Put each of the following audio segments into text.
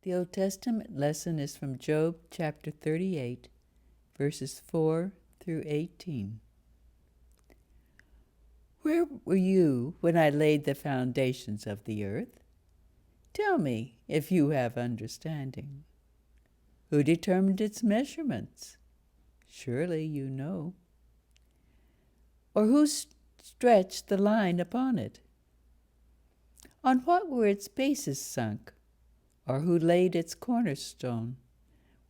The Old Testament lesson is from Job chapter 38, verses 4 through 18. Where were you when I laid the foundations of the earth? Tell me if you have understanding. Who determined its measurements? Surely you know. Or who stretched the line upon it? On what were its bases sunk? Or who laid its cornerstone?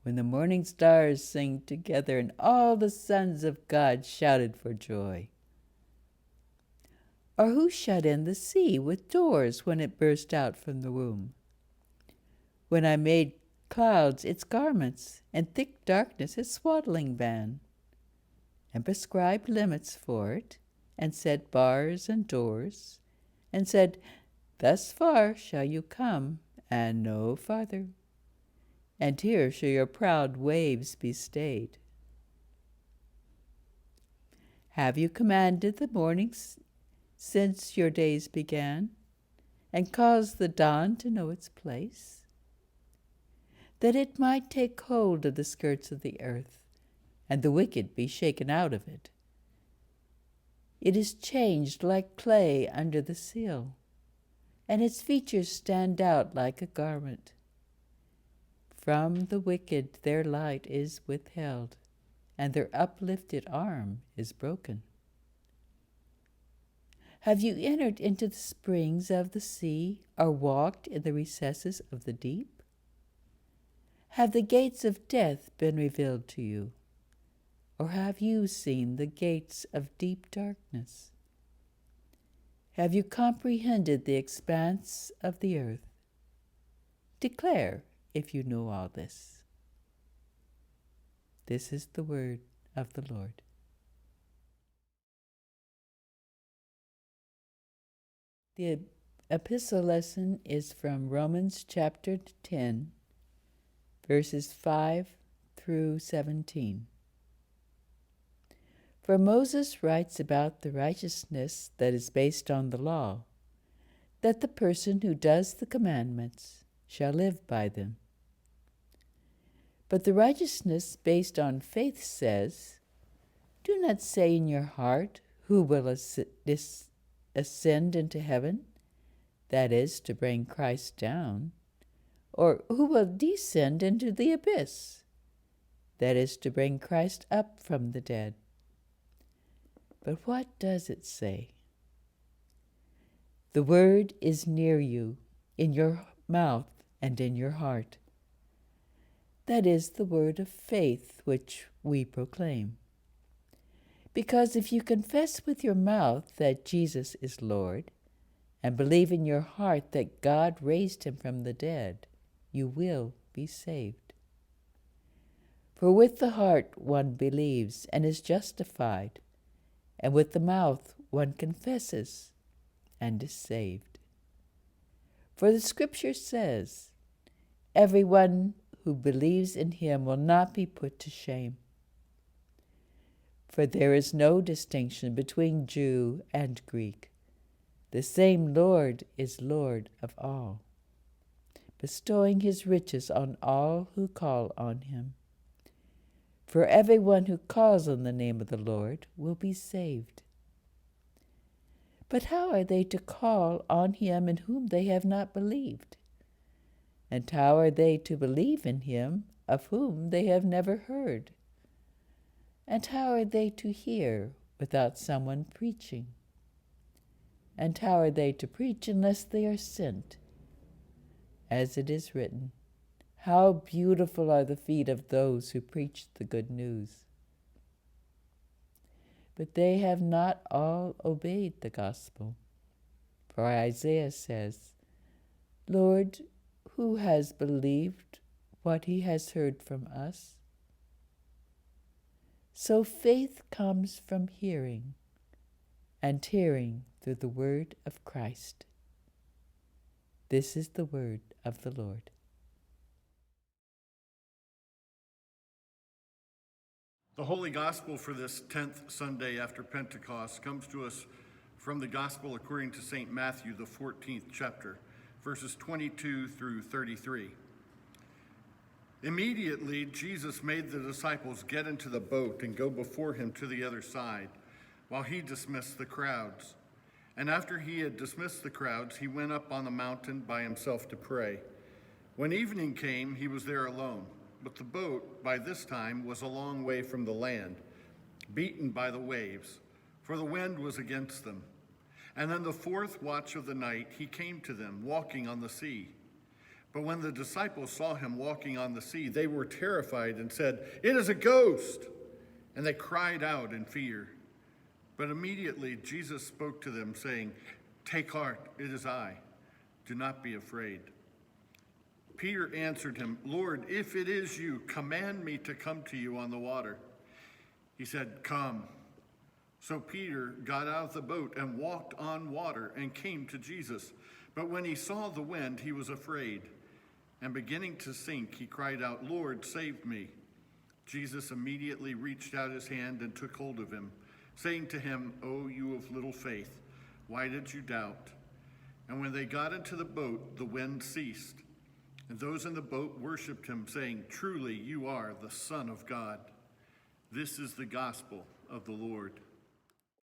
When the morning stars sang together and all the sons of God shouted for joy. Or who shut in the sea with doors when it burst out from the womb? When I made clouds its garments, and thick darkness its swaddling band, and prescribed limits for it, and set bars and doors, and said, Thus far shall you come, and no farther, and here shall your proud waves be stayed. Have you commanded the mornings since your days began, and caused the dawn to know its place, that it might take hold of the skirts of the earth, and the wicked be shaken out of it? It is changed like clay under the seal, and its features stand out like a garment. From the wicked their light is withheld, and their uplifted arm is broken. Have you entered into the springs of the sea, or walked in the recesses of the deep? Have the gates of death been revealed to you, or have you seen the gates of deep darkness? Have you comprehended the expanse of the earth? Declare if you know all this. This is the word of the Lord. The epistle lesson is from Romans chapter 10, verses 5 through 17. For Moses writes about the righteousness that is based on the law, that the person who does the commandments shall live by them. But the righteousness based on faith says, Do not say in your heart, Who will ascend into heaven? That is, to bring Christ down. Or who will descend into the abyss? That is, to bring Christ up from the dead. But what does it say? The word is near you, in your mouth and in your heart. That is the word of faith which we proclaim. Because if you confess with your mouth that Jesus is Lord, and believe in your heart that God raised him from the dead, you will be saved. For with the heart one believes and is justified, and with the mouth one confesses and is saved. For the Scripture says, Everyone who believes in him will not be put to shame. For there is no distinction between Jew and Greek. The same Lord is Lord of all, bestowing his riches on all who call on him. For everyone who calls on the name of the Lord will be saved. But how are they to call on him in whom they have not believed? And how are they to believe in him of whom they have never heard? And how are they to hear without someone preaching? And how are they to preach unless they are sent? As it is written, How beautiful are the feet of those who preach the good news. But they have not all obeyed the gospel. For Isaiah says, Lord, who has believed what he has heard from us? So faith comes from hearing, and hearing through the word of Christ. This is the word of the Lord. The Holy Gospel for this 10th Sunday after Pentecost comes to us from the Gospel according to St. Matthew, the 14th chapter, verses 22 through 33. Immediately, Jesus made the disciples get into the boat and go before him to the other side, while he dismissed the crowds. And after he had dismissed the crowds, he went up on the mountain by himself to pray. When evening came, he was there alone, but the boat by this time was a long way from the land, beaten by the waves, for the wind was against them. And then the fourth watch of the night, he came to them, walking on the sea. But when the disciples saw him walking on the sea, they were terrified and said, "It is a ghost!" And they cried out in fear. But immediately Jesus spoke to them, saying, "Take heart, it is I. Do not be afraid." Peter answered him, "Lord, if it is you, command me to come to you on the water." He said, "Come." So Peter got out of the boat and walked on water and came to Jesus. But when he saw the wind, he was afraid. And beginning to sink, he cried out, "Lord, save me." Jesus immediately reached out his hand and took hold of him, saying to him, "O you of little faith, why did you doubt?" And when they got into the boat, the wind ceased. And those in the boat worshipped him, saying, "Truly you are the Son of God." This is the gospel of the Lord.